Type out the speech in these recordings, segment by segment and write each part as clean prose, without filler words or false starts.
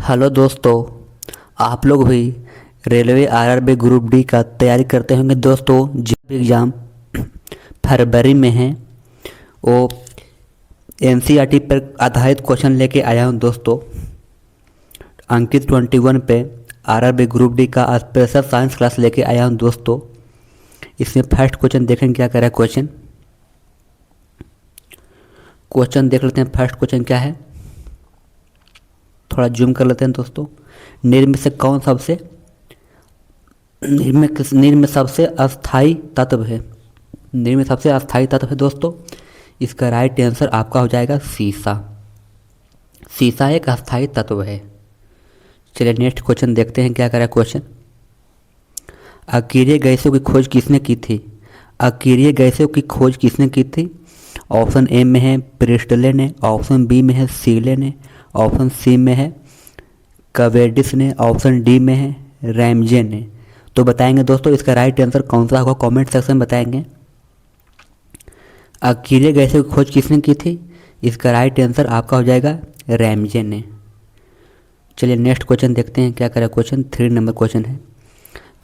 Hello दोस्तों, आप लोग भी रेलवे आरआरबी ग्रुप डी का तैयारी करते होंगे दोस्तों। जो भी एग्ज़ाम फरवरी में है वो एनसीईआरटी पर आधारित क्वेश्चन लेके आया हूँ दोस्तों। अंकित 21 पे आरआरबी ग्रुप डी का स्पेशल साइंस क्लास लेके आया हूँ दोस्तों। इसमें फर्स्ट क्वेश्चन देखें क्या कह रहा है। क्वेश्चन देख लेते हैं। फर्स्ट क्वेश्चन क्या है, थोड़ा जूम कर लेते हैं दोस्तों। निम्न में से कौन सबसे निम्न में सबसे अस्थायी तत्व है। निम्न में सबसे अस्थायी तत्व है दोस्तों। इसका राइट आंसर आपका हो जाएगा सीसा। सीसा एक अस्थायी तत्व है। चलिए नेक्स्ट क्वेश्चन देखते हैं क्या कर रहा है क्वेश्चन। अकीरिय गैसों की खोज किसने की थी। अकीरिय गैसों की खोज किसने की थी। ऑप्शन ए में है प्रिस्टले ने, ऑप्शन बी में है सीले ने, ऑप्शन सी में है कवेडिस ने, ऑप्शन डी में है रैमजे ने। तो बताएंगे दोस्तों इसका राइट आंसर कौन सा होगा, कमेंट सेक्शन में बताएंगे। अकीरिय गैसों की खोज किसने की थी। इसका राइट आंसर आपका हो जाएगा रैमजे ने। चलिए नेक्स्ट क्वेश्चन देखते हैं क्या करें। क्वेश्चन 3 नंबर क्वेश्चन है।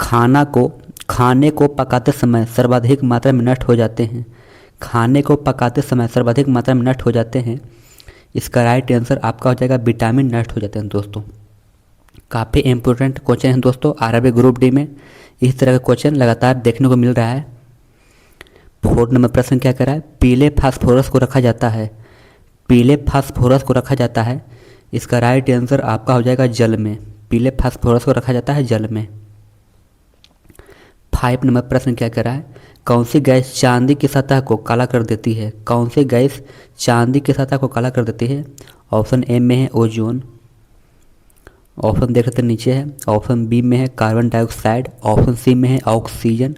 खाने को पकाते समय सर्वाधिक मात्रा में नष्ट हो जाते हैं। खाने को पकाते समय सर्वाधिक मात्रा में नष्ट हो जाते हैं। इसका राइट आंसर आपका हो जाएगा विटामिन नष्ट हो जाते हैं दोस्तों। काफ़ी इंपॉर्टेंट क्वेश्चन है दोस्तों। आरआरबी ग्रुप डी में इस तरह का क्वेश्चन लगातार देखने को मिल रहा है। 4 नंबर प्रश्न क्या कर रहा है। पीले फास्फोरस को रखा जाता है। पीले फास्फोरस को रखा जाता है। इसका राइट आंसर आपका हो जाएगा जल में। पीले फास्फोरस को रखा जाता है जल में। 5 नंबर प्रश्न क्या कर रहा है। कौन सी गैस चांदी की सतह को काला कर देती है। कौन सी गैस चांदी की सतह को काला कर देती है। ऑप्शन ए में है ओजोन, ऑप्शन देख लेते नीचे है। ऑप्शन बी में है कार्बन डाइऑक्साइड, ऑप्शन सी में है ऑक्सीजन,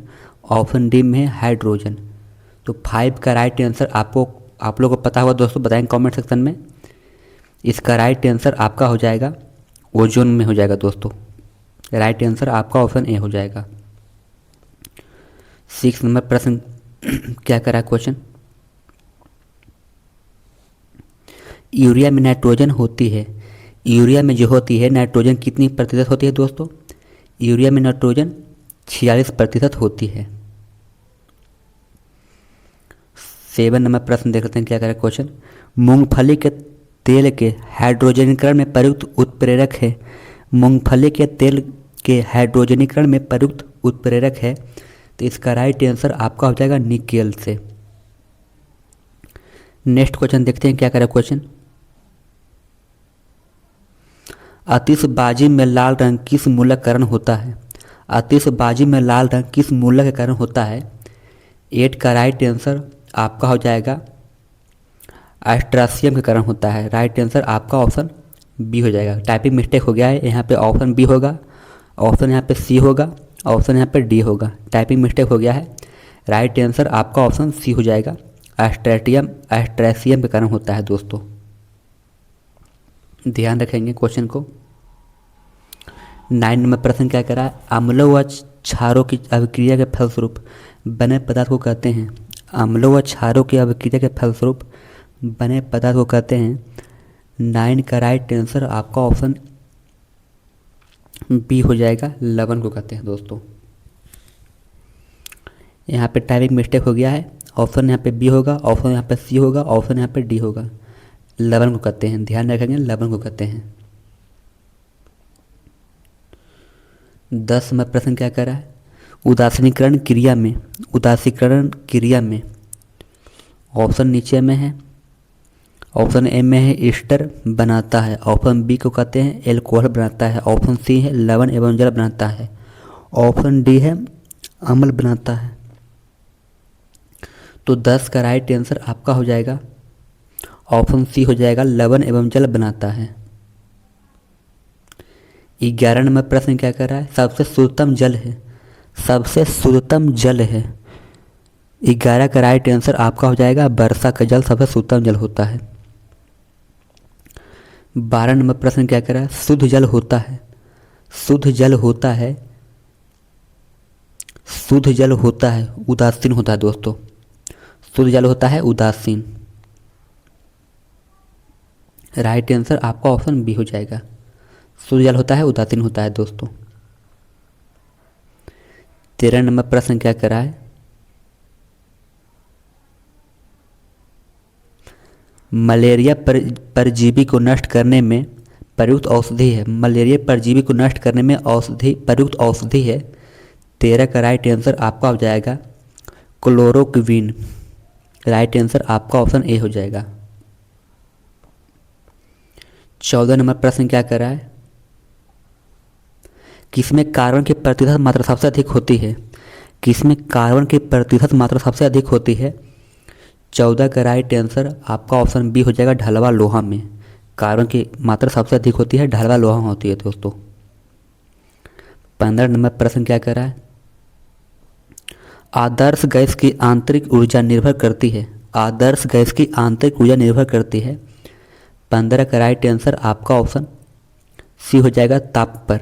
ऑप्शन डी में है हाइड्रोजन। तो 5 का राइट आंसर आप लोगों को पता होगा दोस्तों, बताएंगे कमेंट सेक्शन में। इसका राइट आंसर आपका हो जाएगा ओजोन में हो जाएगा दोस्तों। राइट आंसर आपका ऑप्शन ए हो जाएगा। 6 नंबर प्रश्न क्या कर रहा है क्वेश्चन। यूरिया में नाइट्रोजन होती है। यूरिया में जो होती है नाइट्रोजन कितनी प्रतिशत होती है दोस्तों। यूरिया में नाइट्रोजन 46% होती है। 7 नंबर प्रश्न देख लेते हैं क्या कर रहा है क्वेश्चन। मूंगफली के तेल के हाइड्रोजनीकरण में प्रयुक्त उत्प्रेरक है। मूंगफली के तेल के हाइड्रोजनीकरण में प्रयुक्त उत्प्रेरक है। तो इसका राइट आंसर आपका हो जाएगा निकेल से। नेक्स्ट क्वेश्चन देखते हैं क्या कर रहा है क्वेश्चन। आतिशबाजी में लाल रंग किस मूलक कारण होता है। आतिशबाजी में लाल रंग किस मूलक के कारण होता है। 8 का राइट आंसर आपका हो जाएगा एस्ट्रासियम के कारण होता है। राइट आंसर आपका ऑप्शन बी हो जाएगा। टाइपिंग मिस्टेक हो गया है, यहाँ पे ऑप्शन बी होगा, ऑप्शन यहाँ पे सी होगा, ऑप्शन यहाँ पे डी होगा। टाइपिंग मिस्टेक हो गया है। राइट आंसर आपका ऑप्शन सी हो जाएगा। एस्ट्रेसियम के कारण होता है दोस्तों। ध्यान रखेंगे क्वेश्चन को। 9 नंबर प्रश्न क्या कह रहा है। अम्लों व क्षारों की अभिक्रिया के फलस्वरूप बने पदार्थ को कहते हैं। अम्लों व क्षारों की अभिक्रिया के फलस्वरूप बने पदार्थ को कहते हैं। 9 का राइट आंसर आपका ऑप्शन बी हो जाएगा, लवण को कहते हैं दोस्तों। यहाँ पे टाइपिंग मिस्टेक हो गया है। ऑप्शन यहाँ पे बी होगा, ऑप्शन यहाँ पे सी होगा, ऑप्शन यहाँ पे डी होगा। लवण को कहते हैं, ध्यान रखेंगे, लवण को कहते हैं। 10 में प्रश्न क्या कर रहा है। उदासीनीकरण क्रिया में ऑप्शन नीचे में है। ऑप्शन ए में है ईस्टर बनाता है, ऑप्शन बी को कहते हैं एल्कोहल बनाता है, ऑप्शन सी है लवण एवं जल बनाता है, ऑप्शन डी है अम्ल बनाता है। तो 10 का राइट आंसर आपका हो जाएगा ऑप्शन सी हो जाएगा, लवण एवं जल बनाता है। 11 नंबर प्रश्न क्या कर रहा है। सबसे शुद्धतम जल है। सबसे शुद्धतम जल है। 11 का राइट आंसर आपका हो जाएगा वर्षा का जल सबसे शुद्धतम जल होता है। 12 नंबर प्रश्न क्या कर रहा है। शुद्ध जल होता है। शुद्ध जल होता है। शुद्ध जल होता है उदासीन होता है दोस्तों। शुद्ध जल होता है उदासीन। राइट आंसर आपका ऑप्शन बी हो जाएगा। शुद्ध जल होता है, उदासीन होता है दोस्तों। 13 नंबर प्रश्न क्या करा है, मलेरिया परजीवी को नष्ट करने में प्रयुक्त औषधि है। मलेरिया परजीवी को नष्ट करने में प्रयुक्त औषधि है। 13 का राइट आंसर आपका हो जाएगा क्लोरोक्विन। राइट आंसर आपका ऑप्शन ए हो जाएगा। 14 नंबर प्रश्न क्या कर रहा है, किसमें कार्बन की प्रतिशत मात्रा सबसे अधिक होती है। किसमें कार्बन की प्रतिशत मात्रा सबसे अधिक होती है। 14 का राइट आंसर आपका ऑप्शन बी हो जाएगा ढलवा लोहा में। कार्बन की मात्रा सबसे अधिक होती है, ढलवा लोहा में होती है दोस्तों। 15 नंबर प्रश्न क्या कर रहा है, आदर्श गैस की आंतरिक ऊर्जा निर्भर करती है। आदर्श गैस की आंतरिक ऊर्जा निर्भर करती है। 15 का राइट आंसर आपका ऑप्शन सी हो जाएगा ताप पर।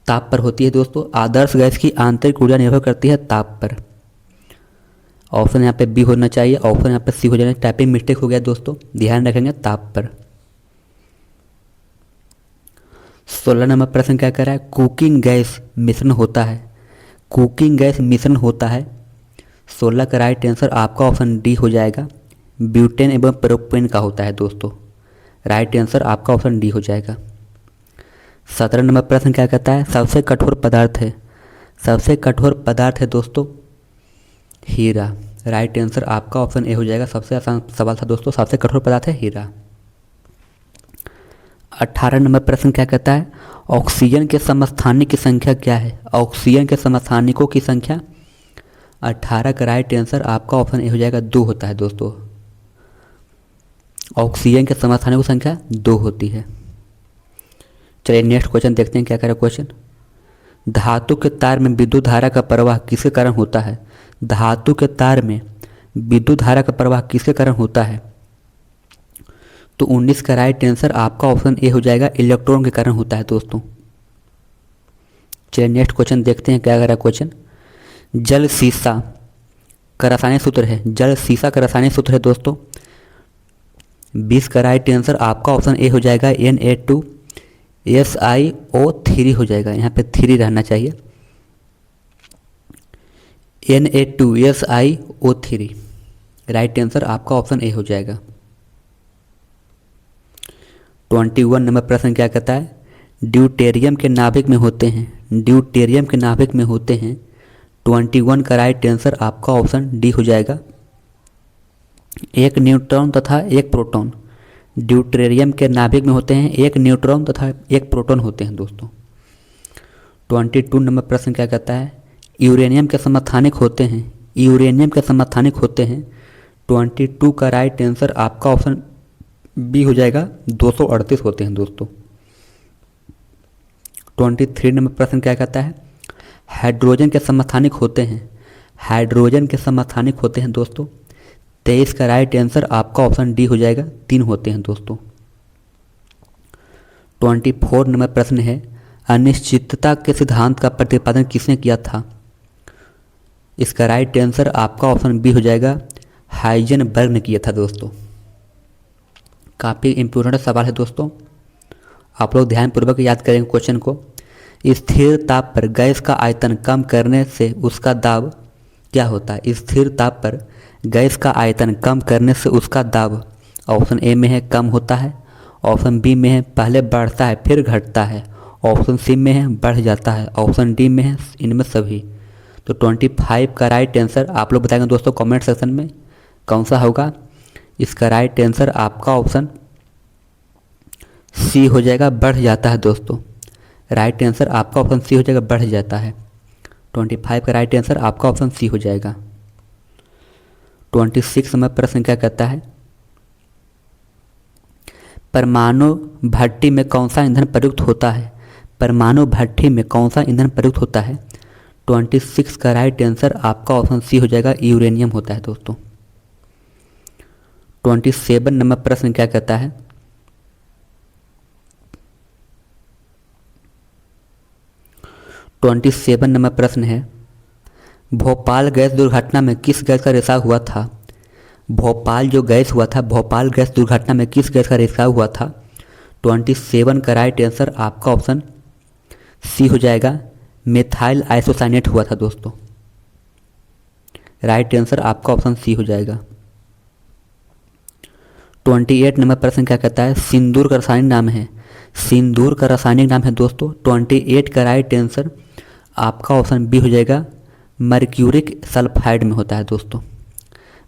ताप पर होती है दोस्तों। आदर्श गैस की आंतरिक ऊर्जा निर्भर करती है ताप पर। ऑप्शन यहाँ पे बी होना चाहिए, ऑप्शन यहाँ पे सी हो जाना। टाइपिंग मिस्टेक हो गया दोस्तों, ध्यान रखेंगे ताप पर। 16 नंबर प्रश्न क्या कर रहा है, कुकिंग गैस मिश्रण होता है। कुकिंग गैस मिश्रण होता है। 16 का राइट आंसर आपका ऑप्शन डी हो जाएगा ब्यूटेन एवं प्रोपेन का होता है दोस्तों। राइट आंसर आपका ऑप्शन डी हो जाएगा। 17 नंबर प्रश्न क्या कहता है, सबसे कठोर पदार्थ है। सबसे कठोर पदार्थ है दोस्तों हीरा। राइट आंसर आपका ऑप्शन ए हो जाएगा। सबसे आसान सवाल था दोस्तों, सबसे कठोर पदार्थ है हीरा। 18 नंबर प्रश्न क्या कहता है, ऑक्सीजन के समस्थानिक की संख्या क्या है। ऑक्सीजन के समस्थानिकों की संख्या 18 का राइट आंसर आपका ऑप्शन ए हो जाएगा 2 होता है दोस्तों। ऑक्सीजन के समस्थानिकों की संख्या 2 होती है। चलिए नेक्स्ट क्वेश्चन देखते हैं क्या कह रहा है क्वेश्चन। धातु के तार में विद्युत धारा का प्रवाह किसके कारण होता है। धातु के तार में विद्युत धारा का प्रवाह किसके कारण होता है। तो 19 का राइट आंसर आपका ऑप्शन ए हो जाएगा इलेक्ट्रॉन के कारण होता है दोस्तों। चलिए नेक्स्ट क्वेश्चन देखते हैं क्या कह रहा है क्वेश्चन। जल सीसा का रासायनिक सूत्र है। जल सीसा का रासायनिक सूत्र है दोस्तों। 20 का राइट आंसर आपका ऑप्शन ए हो जाएगा Na2SiO3 हो जाएगा। यहाँ पे 3 रहना चाहिए। Na2SiO3 राइट आंसर आपका ऑप्शन ए हो जाएगा। 21 नंबर प्रश्न क्या कहता है, ड्यूटेरियम के नाभिक में होते हैं। ड्यूटेरियम के नाभिक में होते हैं। 21 का राइट आंसर आपका ऑप्शन डी हो जाएगा, एक न्यूट्रॉन तथा एक प्रोटॉन। ड्यूटेरियम के नाभिक में होते हैं, एक न्यूट्रॉन तथा एक प्रोटॉन होते हैं दोस्तों। 22 नंबर प्रश्न क्या कहता है, यूरेनियम के समस्थानिक होते हैं। यूरेनियम के समस्थानिक होते हैं। 22 का राइट आंसर आपका ऑप्शन बी हो जाएगा 238 होते हैं दोस्तों। 23 नंबर प्रश्न क्या कहता है, हाइड्रोजन के समस्थानिक होते हैं। हाइड्रोजन के समस्थानिक होते हैं दोस्तों। 23 का राइट आंसर आपका ऑप्शन डी हो जाएगा, 3 होते हैं दोस्तों। 24 नंबर प्रश्न है, अनिश्चितता के सिद्धांत का प्रतिपादन किसने किया था। इसका राइट आंसर आपका ऑप्शन बी हो जाएगा, हाइजेनबर्ग ने किया था दोस्तों। काफ़ी इम्पोर्टेंट सवाल है दोस्तों, आप लोग ध्यानपूर्वक याद करेंगे क्वेश्चन को। स्थिर ताप पर गैस का आयतन कम करने से उसका दाब क्या होता है। स्थिर ताप पर गैस का आयतन कम करने से उसका दाब ऑप्शन ए में है कम होता है, ऑप्शन बी में है पहले बढ़ता है फिर घटता है, ऑप्शन सी में है बढ़ जाता है, ऑप्शन डी में है इनमें सभी। तो 25 का राइट आंसर आप लोग बताएंगे दोस्तों कमेंट सेक्शन में कौन सा होगा। इसका राइट आंसर आपका ऑप्शन सी हो जाएगा, बढ़ जाता है दोस्तों। राइट आंसर आपका ऑप्शन सी हो जाएगा, बढ़ जाता है। 25 का राइट आंसर आपका ऑप्शन सी हो जाएगा। 26 नंबर प्रश्न क्या कहता है, परमाणु भट्टी में कौन सा ईंधन प्रयुक्त होता है। परमाणु भट्टी में कौन सा ईंधन प्रयुक्त होता है। 26 का राइट आंसर आपका ऑप्शन सी हो जाएगा, यूरेनियम होता है दोस्तों। 27 नंबर प्रश्न क्या कहता है, नंबर प्रश्न है, भोपाल गैस दुर्घटना में किस गैस का रिसाव हुआ था। भोपाल जो गैस हुआ था, भोपाल गैस दुर्घटना में किस गैस का रिसाव हुआ था। 27 का राइट आंसर आपका ऑप्शन सी हो जाएगा, मेथाइल आइसोसाइनेट हुआ था दोस्तों। राइट आंसर आपका ऑप्शन सी हो जाएगा। 28 नंबर प्रश्न क्या कहता है, सिंदूर का रासायनिक नाम है। सिंदूर का रासायनिक नाम है दोस्तों। 28 का राइट आंसर आपका ऑप्शन बी हो जाएगा, मर्क्यूरिक सल्फाइड में होता है दोस्तों।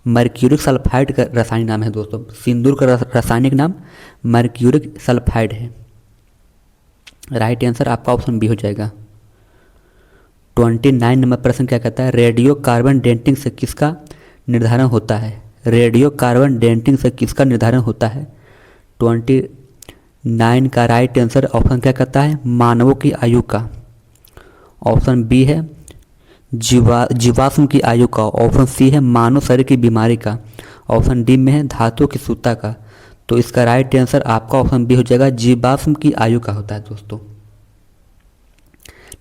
मर्क्यूरिक सल्फाइड का रासायनिक नाम है दोस्तों। सिंदूर का रासायनिक नाम मर्क्यूरिक सल्फाइड है। राइट आंसर आपका ऑप्शन बी हो जाएगा। 29 नंबर प्रश्न क्या कहता है, रेडियो कार्बन डेटिंग से किसका निर्धारण होता है। रेडियो कार्बन डेटिंग से किसका निर्धारण होता है। 29 का राइट आंसर ऑप्शन क्या कहता है, मानवों की आयु का। ऑप्शन बी है जीवाश्म की आयु का। ऑप्शन सी है मानव शरीर की बीमारी का। ऑप्शन डी में है धातु की सूता का। तो इसका राइट आंसर आपका ऑप्शन बी हो जाएगा, जीवाश्म की आयु का होता है दोस्तों।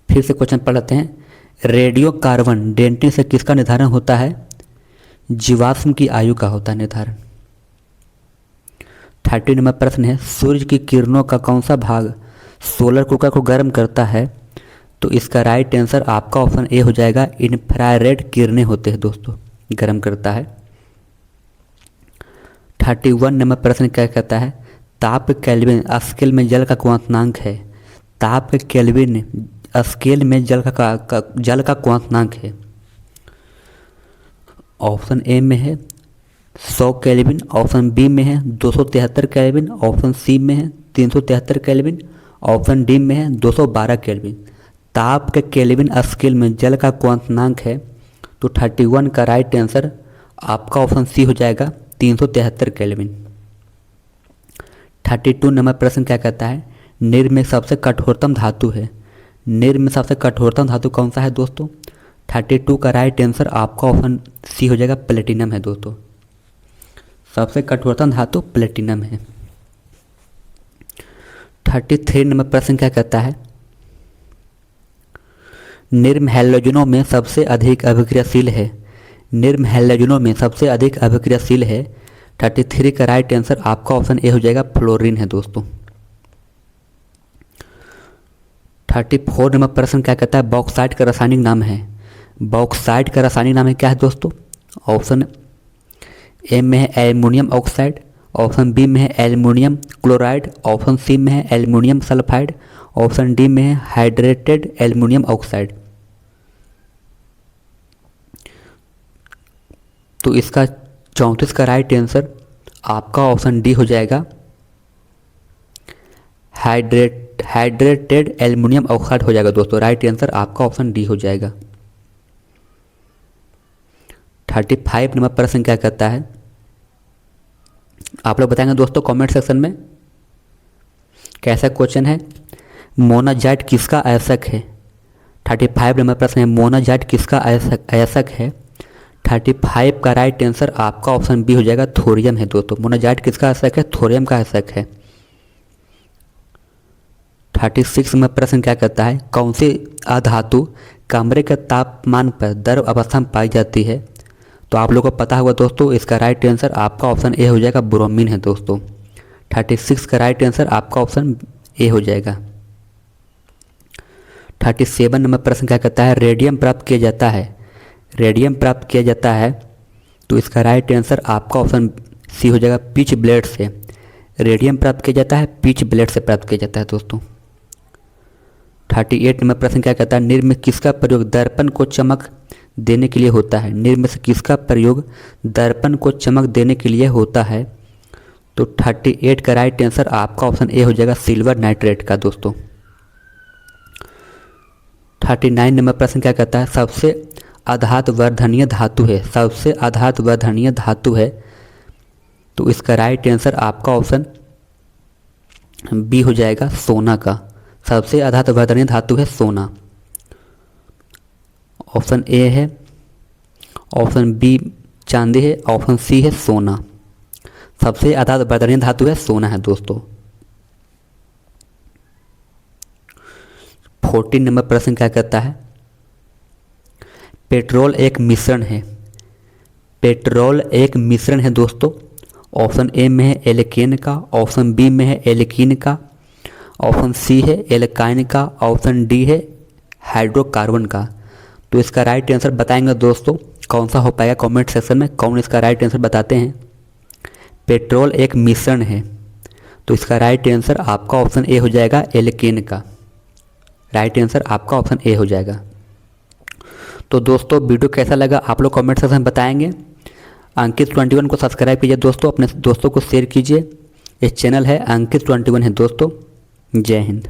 फिर से क्वेश्चन पढ़ लेते हैं, रेडियो कार्बन डेटिंग से किसका निर्धारण होता है, जीवाश्म की आयु का होता है निर्धारण। 30 नंबर प्रश्न है, सूर्य की किरणों का कौन सा भाग सोलर कुकर को गर्म करता है। तो इसका राइट आंसर आपका ऑप्शन ए हो जाएगा, इंफ्रारेड किरणें होते हैं दोस्तों, गर्म करता है। 31 नंबर प्रश्न क्या कहता है, ताप केल्विन स्केल में जल का क्वांटनांक है। ताप केल्विन स्केल में जल का क्वांटनांक है। ऑप्शन ए में है 100 केल्विन, ऑप्शन बी में है 273 केल्विन, ऑप्शन सी में है 373 केल्विन, ऑप्शन डी में है 212 केल्विन। ताप के केल्विन स्केल में जल का क्वांटनांक है। तो 31 का राइट आंसर आपका ऑप्शन सी हो जाएगा, 373 केल्विन। 32 नंबर प्रश्न क्या कहता है, निर में सबसे कठोरतम धातु है। निर में सबसे कठोरतम धातु कौन सा है दोस्तों। 32 का राइट आंसर आपका ऑप्शन सी हो जाएगा, प्लेटिनम है दोस्तों। सबसे कठोरतम धातु प्लेटिनम है। 33 नंबर प्रश्न क्या कहता है, निर्म हैलोजनों में सबसे अधिक अभिक्रियाशील है। निर्म हैलोजनों में सबसे अधिक अभिक्रियाशील है। 33 का राइट आंसर आपका ऑप्शन ए हो जाएगा, फ्लोरीन है दोस्तों। 34 नंबर प्रश्न क्या कहता है, बॉक्साइट का रासायनिक नाम है। बॉक्साइट का रासायनिक नाम है क्या है दोस्तों। ऑप्शन ए में है एल्युमिनियम ऑक्साइड, ऑप्शन बी में है एल्युमिनियम क्लोराइड, ऑप्शन सी में है एल्युमिनियम सल्फाइड, ऑप्शन डी में है हाइड्रेटेड एल्युमिनियम ऑक्साइड। तो इसका 34 का राइट आंसर आपका ऑप्शन डी हो जाएगा, हाइड्रेटेड एल्युमिनियम ऑक्साइड हो जाएगा दोस्तों। राइट आंसर आपका ऑप्शन डी हो जाएगा। 35 नंबर प्रश्न क्या कहता है, आप लोग बताएंगे दोस्तों कमेंट सेक्शन में कैसा क्वेश्चन है। मोनाजाइट किसका अयस्क है। 35 नंबर प्रश्न है, मोनाजाइट किसका अयस्क है। 35 का राइट आंसर आपका ऑप्शन बी हो जाएगा, थोरियम है दोस्तों। मोनाजाइट किसका अयस्क है, थोरियम का अयस्क है। 36 में प्रश्न क्या कहता है, कौन सी अधातु कमरे के तापमान पर द्रव अवस्था में पाई जाती है। तो आप लोगों को पता होगा दोस्तों, इसका राइट आंसर आपका ऑप्शन ए हो जाएगा, ब्रोमीन है दोस्तों। 36 का राइट आंसर आपका ऑप्शन ए हो जाएगा। 37 नंबर प्रश्न क्या कहता है, रेडियम प्राप्त किया जाता है। रेडियम प्राप्त किया जाता है। तो इसका राइट आंसर आपका ऑप्शन सी हो जाएगा, पिच ब्लेड से। रेडियम प्राप्त किया जाता है, पिच ब्लेड से प्राप्त किया जाता है दोस्तों। 38 नंबर प्रश्न क्या कहता है, निर्म में किसका प्रयोग दर्पण को चमक देने के लिए होता है। निर्म से किसका प्रयोग दर्पण को चमक देने के लिए होता है। तो 38 का राइट आंसर आपका ऑप्शन ए हो जाएगा, सिल्वर नाइट्रेट का दोस्तों। 39 नंबर प्रश्न क्या कहता है, सबसे आधात वर्धनीय धातु है। सबसे आधात वर्धनीय धातु है। तो इसका राइट आंसर आपका ऑप्शन बी हो जाएगा, सोना का। सबसे आधात वर्धनीय धातु है सोना। ऑप्शन ए है, ऑप्शन बी चांदी है, ऑप्शन सी है सोना। सबसे आधात वर्धनीय धातु है सोना है दोस्तों। 14 नंबर प्रश्न क्या कहता है, पेट्रोल एक मिश्रण है। पेट्रोल एक मिश्रण है दोस्तों। ऑप्शन ए में है एल्केन का, ऑप्शन बी में है एल्कीन का, ऑप्शन सी है एल्काइन का, ऑप्शन डी है हाइड्रोकार्बन का। तो इसका राइट आंसर बताएंगे दोस्तों, कौन सा हो पाएगा कमेंट सेक्शन में, कौन इसका राइट आंसर बताते हैं। पेट्रोल एक मिश्रण है, तो इसका राइट आंसर आपका ऑप्शन ए हो जाएगा एल्केन का। राइट आंसर आपका ऑप्शन ए हो जाएगा। तो दोस्तों वीडियो कैसा लगा आप लोग कमेंट सेक्शन में बताएंगे। अंकित 21 को सब्सक्राइब कीजिए दोस्तों, अपने दोस्तों को शेयर कीजिए। ये चैनल है अंकित 21 है दोस्तों। जय हिंद।